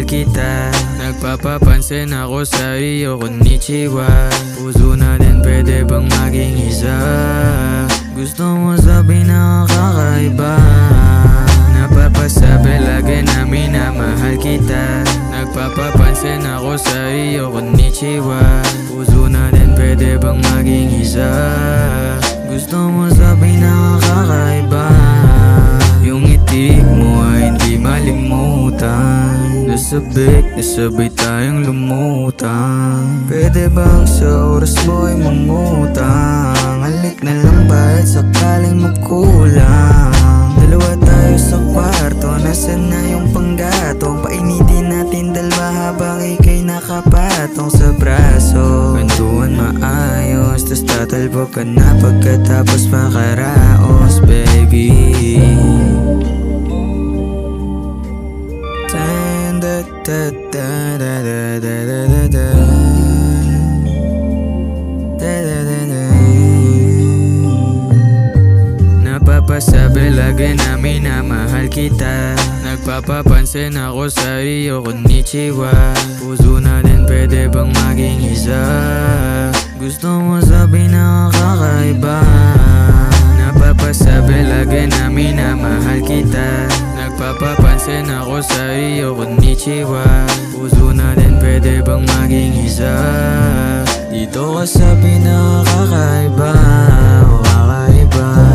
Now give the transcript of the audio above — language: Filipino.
mahal kita. Nagpapapansin ako sa iyo, konnichiwa. Puso natin pwede bang maging isa? Gusto mo sabi na kakaiba. Napapasabi lagi na minamahal kita. Nagpapapansin ako sa iyo, konnichiwa. Puso natin pwede bang maging isa? Gusto mo sabi na kakaiba. Yung ngiti mo ay hindi malimutan. Nasabay tayong lumutang. Pwede bang sa oras mo ay mamutang? Halik na lang bahit sakaling magkulang. Dalawa tayo sa kwarto, nasan na yung panggatong? Painitin natin dalawa habang ika'y nakapatong sa braso. Kwentuhan maayos, tas tatalbog ka na pagkatapos makaraos, baby. Napapasabi lagi na minamahal kita. Nagpapapansin ako sa iyo, konnichiwa. Puso natin pwede bang maging isa? Gusto mo sabi na kakaiba. Napapasabi lagi na minamahal kita. Nagpapapansin ako sa iyo, konnichiwa. Puso natin pwede bang maging isa? Dito ka sabi na kakaiba o kakaiba.